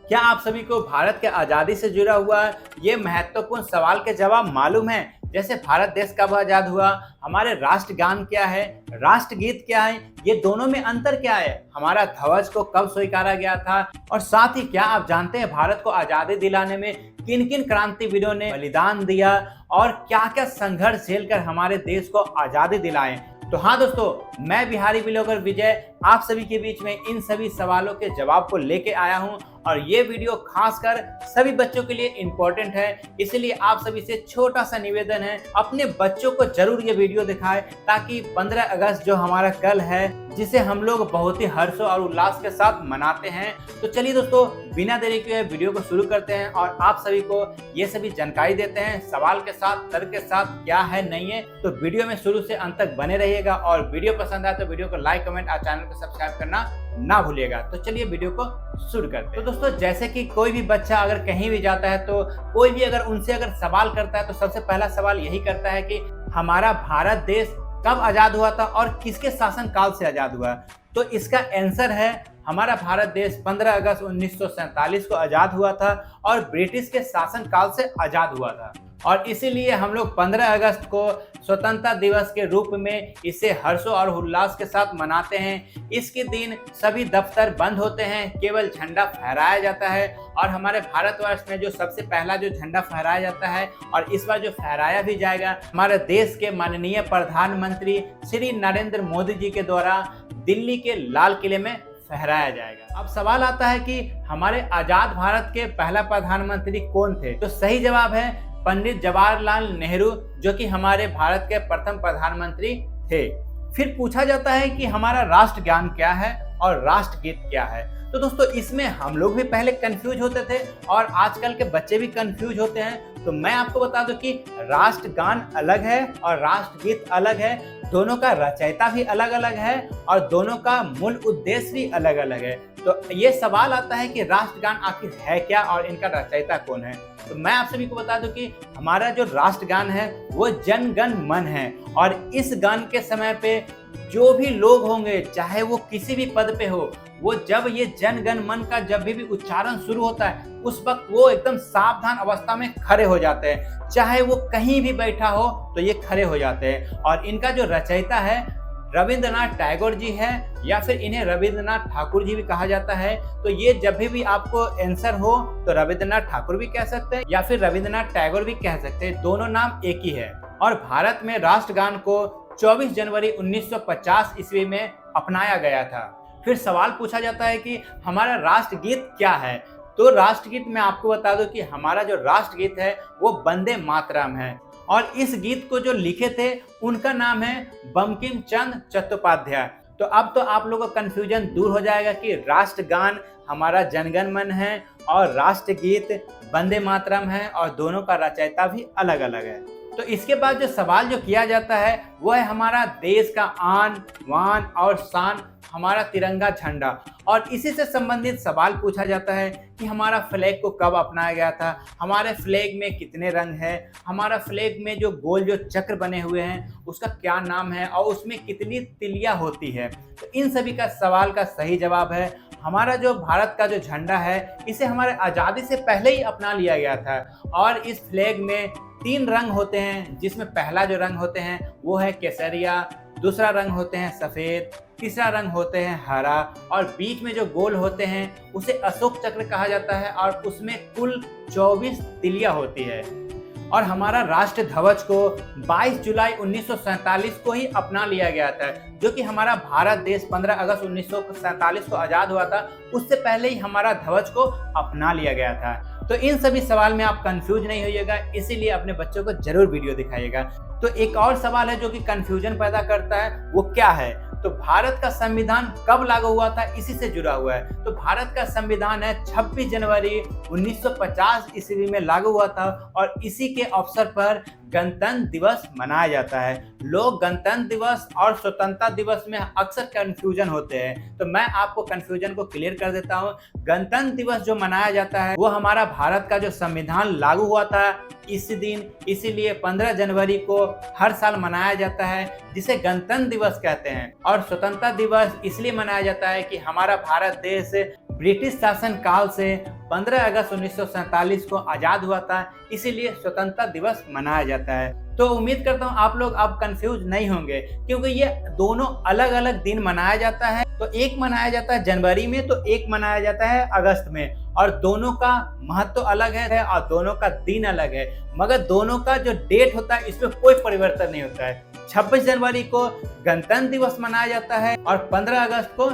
क्या आप सभी को भारत के आज़ादी से जुड़ा हुआ ये महत्वपूर्ण सवाल के जवाब मालूम है? जैसे भारत देश कब आज़ाद हुआ, हमारे राष्ट्रगान क्या है, राष्ट्रगीत क्या है, ये दोनों में अंतर क्या है, हमारा ध्वज को कब स्वीकारा गया था और साथ ही क्या आप जानते हैं भारत को आज़ादी दिलाने में किन किन क्रांतिवीरों ने बलिदान दिया और क्या क्या संघर्ष झेलकर हमारे देश को आज़ादी दिलाए। तो हाँ दोस्तों, मैं बिहारी ब्लॉगर विजय आप सभी के बीच में इन सभी सवालों के जवाब को लेके आया हूं और ये वीडियो खासकर सभी बच्चों के लिए इम्पोर्टेंट है। इसलिए आप सभी से छोटा सा निवेदन है, अपने बच्चों को जरूर ये वीडियो दिखाएं ताकि 15 अगस्त जो हमारा कल है, जिसे हम लोग बहुत ही हर्ष और उल्लास के साथ मनाते हैं। तो चलिए दोस्तों, बिना देरी किए वीडियो को शुरू करते हैं और आप सभी को ये सभी जानकारी देते हैं सवाल के साथ, तर्क के साथ, क्या है नहीं है। तो वीडियो में शुरू से अंत तक बने रहिएगा और वीडियो पसंद आए तो वीडियो को लाइक, कमेंट और चैनल को सब्सक्राइब करना ना भूलिएगा। तो चलिए वीडियो को शुरू करते हैं। तो दोस्तों, जैसे कि कोई भी बच्चा अगर कहीं भी जाता है तो कोई भी अगर उनसे अगर सवाल करता है तो सबसे पहला सवाल यही करता है कि हमारा भारत देश कब आजाद हुआ था और किसके शासन काल से आजाद हुआ। तो इसका आंसर है हमारा भारत देश 15 अगस्त 1947 को आजाद हुआ था और ब्रिटिश के शासन काल से आजाद हुआ था। और इसीलिए हम लोग 15 अगस्त को स्वतंत्रता दिवस के रूप में इसे हर्षों और उल्लास के साथ मनाते हैं। इसके दिन सभी दफ्तर बंद होते हैं, केवल झंडा फहराया जाता है और हमारे भारतवर्ष में जो सबसे पहला जो झंडा फहराया जाता है और इस बार जो फहराया भी जाएगा हमारे देश के माननीय प्रधानमंत्री श्री नरेंद्र मोदी जी के द्वारा दिल्ली के लाल किले में फहराया जाएगा। अब सवाल आता है कि हमारे आजाद भारत के पहला प्रधानमंत्री कौन थे? तो सही जवाब है पंडित जवाहरलाल नेहरू, जो कि हमारे भारत के प्रथम प्रधानमंत्री थे। फिर पूछा जाता है कि हमारा राष्ट्रगान क्या है और राष्ट्रगीत क्या है। तो दोस्तों, इसमें हम लोग भी पहले कंफ्यूज होते थे और आजकल के बच्चे भी कंफ्यूज होते हैं। तो मैं आपको बता दूं कि राष्ट्रगान अलग है और राष्ट्रगीत अलग है। दोनों का रचयिता भी अलग अलग है और दोनों का मूल उद्देश्य भी अलग अलग है। तो ये सवाल आता है कि राष्ट्रगान आखिर है क्या और इनका रचयिता कौन है। तो मैं आप सभी को बता दूं कि हमारा जो राष्ट्रगान है वो जन गण मन है और इस गान के समय पे जो भी लोग होंगे, चाहे वो किसी भी पद पे हो, वो जब ये जन गण मन का जब भी उच्चारण शुरू होता है उस वक्त वो एकदम सावधान अवस्था में खड़े हो जाते हैं। चाहे वो कहीं भी बैठा हो तो ये खड़े हो जाते हैं। और इनका जो रचयिता है रविंद्रनाथ टैगोर जी है या फिर इन्हें रविंद्रनाथ ठाकुर जी भी कहा जाता है। तो ये जब भी आपको आंसर हो तो रविंद्रनाथ ठाकुर भी कह सकते हैं या फिर रविंद्रनाथ टैगोर भी कह सकते हैं, दोनों नाम एक ही है। और भारत में राष्ट्रगान को 24 जनवरी 1950 ईस्वी में अपनाया गया था। फिर सवाल पूछा जाता है कि हमारा राष्ट्रगीत क्या है। तो राष्ट्रगीत मैं आपको बता दूं कि हमारा जो राष्ट्रगीत है वो वंदे मातरम है और इस गीत को जो लिखे थे उनका नाम है बंकिम चंद्र चट्टोपाध्याय। तो अब तो आप लोगों का कंफ्यूजन दूर हो जाएगा कि राष्ट्रगान हमारा जनगण मन है और राष्ट्रगीत वंदे मातरम है और दोनों का रचयिता भी अलग अलग है। तो इसके बाद जो सवाल जो किया जाता है वो है हमारा देश का आन वान और शान, हमारा तिरंगा झंडा। और इसी से संबंधित सवाल पूछा जाता है कि हमारा फ्लैग को कब अपनाया गया था, हमारे फ्लैग में कितने रंग है, हमारा फ्लैग में जो गोल जो चक्र बने हुए हैं उसका क्या नाम है और उसमें कितनी तिलियां होती है। तो इन सभी का सवाल का सही जवाब है हमारा जो भारत का जो झंडा है इसे हमारे आज़ादी से पहले ही अपना लिया गया था। और इस फ्लैग में 3 रंग होते हैं, जिसमें पहला जो रंग होते हैं वो है केसरिया, दूसरा रंग होते हैं सफ़ेद, तीसरा रंग होते हैं हरा और बीच में जो गोल होते हैं उसे अशोक चक्र कहा जाता है और उसमें कुल 24 तिलियां होती है। और हमारा राष्ट्र ध्वज को 22 जुलाई 1947 को ही अपना लिया गया था, जो कि हमारा भारत देश 15 अगस्त 1947 को आज़ाद हुआ था, उससे पहले ही हमारा ध्वज को अपना लिया गया था। तो इन सभी सवाल में आप कंफ्यूज नहीं होइएगा, इसीलिए अपने बच्चों को जरूर वीडियो दिखाइएगा। तो एक और सवाल है जो कि कंफ्यूजन पैदा करता है, वो क्या है? तो भारत का संविधान कब लागू हुआ था, इसी से जुड़ा हुआ है। तो भारत का संविधान है 26 जनवरी 1950 ईस्वी में लागू हुआ था और इसी के अवसर पर गणतंत्र दिवस मनाया जाता है। लोग गणतंत्र दिवस और स्वतंत्रता दिवस में अक्सर कंफ्यूजन होते हैं, तो मैं आपको कंफ्यूजन को क्लियर कर देता हूँ। गणतंत्र दिवस जो मनाया जाता है वो हमारा भारत का जो संविधान लागू हुआ था इसी दिन, इसीलिए 15 जनवरी को हर साल मनाया जाता है, जिसे गणतंत्र दिवस कहते हैं। और स्वतंत्रता दिवस इसलिए मनाया जाता है कि हमारा भारत देश ब्रिटिश शासन काल से 15 अगस्त 1947 को आजाद हुआ था, इसीलिए स्वतंत्रता दिवस मनाया जाता है। तो उम्मीद करता हूँ आप लोग अब कंफ्यूज नहीं होंगे, क्योंकि ये दोनों अलग अलग दिन मनाया जाता है। तो एक मनाया जाता है जनवरी में, तो एक मनाया जाता है अगस्त में, और दोनों का महत्व अलग है और दोनों का दिन अलग है, मगर दोनों का जो डेट होता है इसमें कोई परिवर्तन नहीं होता है। 26 जनवरी को गणतंत्र दिवस मनाया जाता है और 15 अगस्त को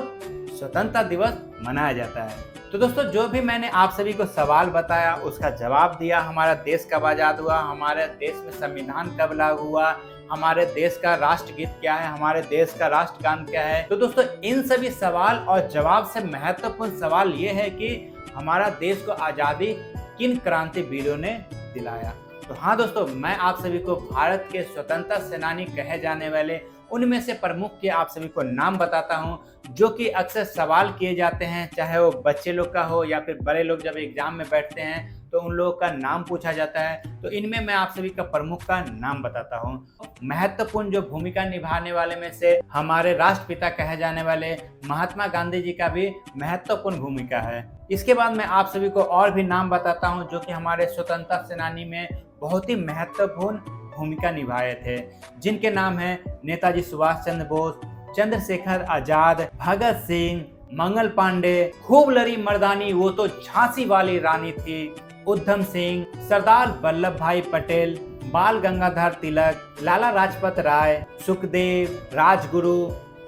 स्वतंत्रता दिवस मनाया जाता है। तो दोस्तों, जो भी मैंने आप सभी को सवाल बताया उसका जवाब दिया। हमारा देश कब आज़ाद हुआ, हमारे देश में संविधान कब लागू हुआ, हमारे देश का राष्ट्रगीत क्या है, हमारे देश का राष्ट्रगान क्या है। तो दोस्तों, इन सभी सवाल और जवाब से महत्वपूर्ण सवाल ये है कि हमारा देश को आज़ादी किन क्रांतिवीरों ने दिलाया। तो हाँ दोस्तों, मैं आप सभी को भारत के स्वतंत्रता सेनानी कहे जाने वाले उनमें से प्रमुख के आप सभी को नाम बताता हूँ, जो कि अक्सर सवाल किए जाते हैं, चाहे वो बच्चे लोग का हो या फिर बड़े लोग जब एग्जाम में बैठते हैं तो उन लोगों का नाम पूछा जाता है। तो इनमें मैं आप सभी का प्रमुख का नाम बताता हूँ। महत्वपूर्ण जो भूमिका निभाने वाले में से हमारे राष्ट्रपिता कहे जाने वाले महात्मा गांधी जी का भी महत्वपूर्ण भूमिका है। इसके बाद मैं आप सभी को और भी नाम बताता हूँ जो कि हमारे स्वतंत्रता सेनानी में बहुत ही महत्वपूर्ण भूमिका निभाए थे, जिनके नाम हैं नेताजी सुभाष चंद्र बोस, चंद्रशेखर आजाद, भगत सिंह, मंगल पांडे, खूब लड़ी मर्दानी वो तो झांसी वाली रानी थी, उधम सिंह, सरदार वल्लभ भाई पटेल, बाल गंगाधर तिलक, लाला लाजपत राय, सुखदेव, राजगुरु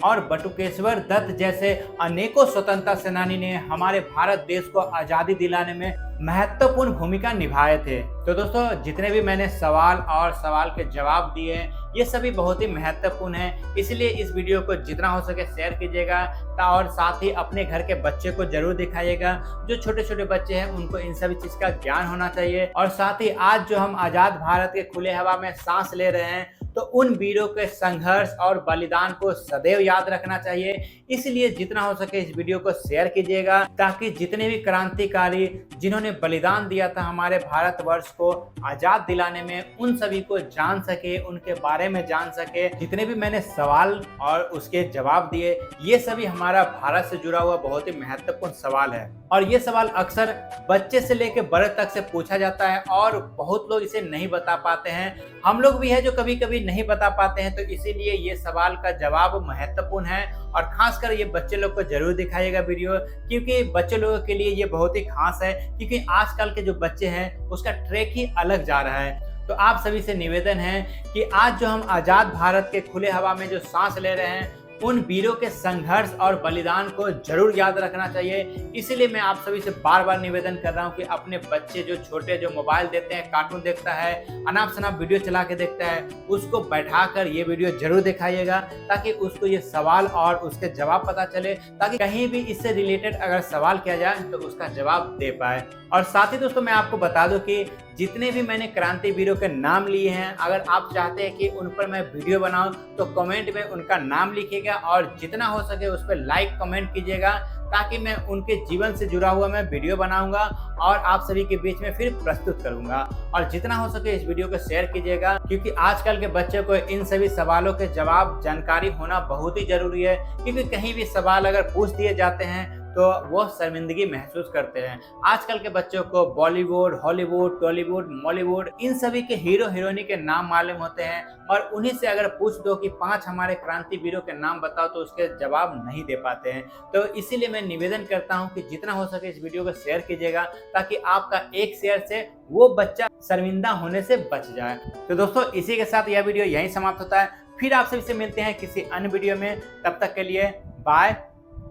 और बटुकेश्वर दत्त जैसे अनेकों स्वतंत्रता सेनानी ने हमारे भारत देश को आज़ादी दिलाने में महत्वपूर्ण भूमिका निभाए थे। तो दोस्तों, जितने भी मैंने सवाल और सवाल के जवाब दिए ये सभी बहुत ही महत्वपूर्ण हैं, इसलिए इस वीडियो को जितना हो सके शेयर कीजिएगा और साथ ही अपने घर के बच्चे को जरूर दिखाइएगा। जो छोटे छोटे बच्चे हैं उनको इन सभी चीज़ का ज्ञान होना चाहिए। और साथ ही आज जो हम आज़ाद भारत के खुले हवा में सांस ले रहे हैं तो उन वीरों के संघर्ष और बलिदान को सदैव याद रखना चाहिए। इसलिए जितना हो सके इस वीडियो को शेयर कीजिएगा, ताकि जितने भी क्रांतिकारी जिन्होंने बलिदान दिया था हमारे भारतवर्ष को आज़ाद दिलाने में, उन सभी को जान सके, उनके बारे में जान सके। जितने भी मैंने सवाल और उसके जवाब दिए ये सभी हमारा भारत से जुड़ा हुआ बहुत ही महत्वपूर्ण सवाल है, और ये सवाल अक्सर बच्चे से लेकर बड़े तक से पूछा जाता है और बहुत लोग इसे नहीं बता पाते हैं। हम लोग भी है जो कभी कभी नहीं बता पाते हैं, तो इसीलिए ये सवाल का जवाब महत्वपूर्ण है। और खासकर ये बच्चे लोग को जरूर दिखाइएगा वीडियो, क्योंकि बच्चे लोगों के लिए ये बहुत ही खास है, क्योंकि आजकल के जो बच्चे हैं उसका ट्रैक ही अलग जा रहा है। तो आप सभी से निवेदन है कि आज जो हम आज़ाद भारत के खुले हवा में जो सांस ले रहे हैं उन वीरों के संघर्ष और बलिदान को जरूर याद रखना चाहिए। इसलिए मैं आप सभी से बार बार निवेदन कर रहा हूं कि अपने बच्चे जो छोटे जो मोबाइल देते हैं, कार्टून देखता है, अनाप शनाप वीडियो चला के देखता है, उसको बैठाकर ये वीडियो जरूर दिखाइएगा, ताकि उसको ये सवाल और उसके जवाब पता चले, ताकि कहीं भी इससे रिलेटेड अगर सवाल किया जाए तो उसका जवाब दे पाए। और साथ ही दोस्तों, मैं आपको बता दूं कि जितने भी मैंने क्रांतिवीरों के नाम लिए हैं, अगर आप चाहते हैं कि उन पर मैं वीडियो बनाऊं तो कमेंट में उनका नाम लिखिएगा और जितना हो सके उस पर लाइक कमेंट कीजिएगा, ताकि मैं उनके जीवन से जुड़ा हुआ मैं वीडियो बनाऊंगा और आप सभी के बीच में फिर प्रस्तुत करूंगा। और जितना हो सके इस वीडियो को शेयर कीजिएगा, क्योंकि आजकल के बच्चे को इन सभी सवालों के जवाब जानकारी होना बहुत ही जरूरी है, क्योंकि कहीं भी सवाल अगर पूछ दिए जाते हैं तो वो शर्मिंदगी महसूस करते हैं। आजकल के बच्चों को बॉलीवुड, हॉलीवुड, टॉलीवुड, मॉलीवुड इन सभी के हीरो हीरोइनी के नाम मालूम होते हैं, और उन्हीं से अगर पूछ दो कि 5 हमारे क्रांतिवीरों के नाम बताओ तो उसके जवाब नहीं दे पाते हैं। तो इसीलिए मैं निवेदन करता हूं कि जितना हो सके इस वीडियो को शेयर कीजिएगा, ताकि आपका एक शेयर से वो बच्चा शर्मिंदा होने से बच जाए। तो दोस्तों, इसी के साथ यह वीडियो यहीं समाप्त होता है। फिर आप सभी से मिलते हैं किसी अन्य वीडियो में, तब तक के लिए बाय,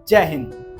जय हिंद।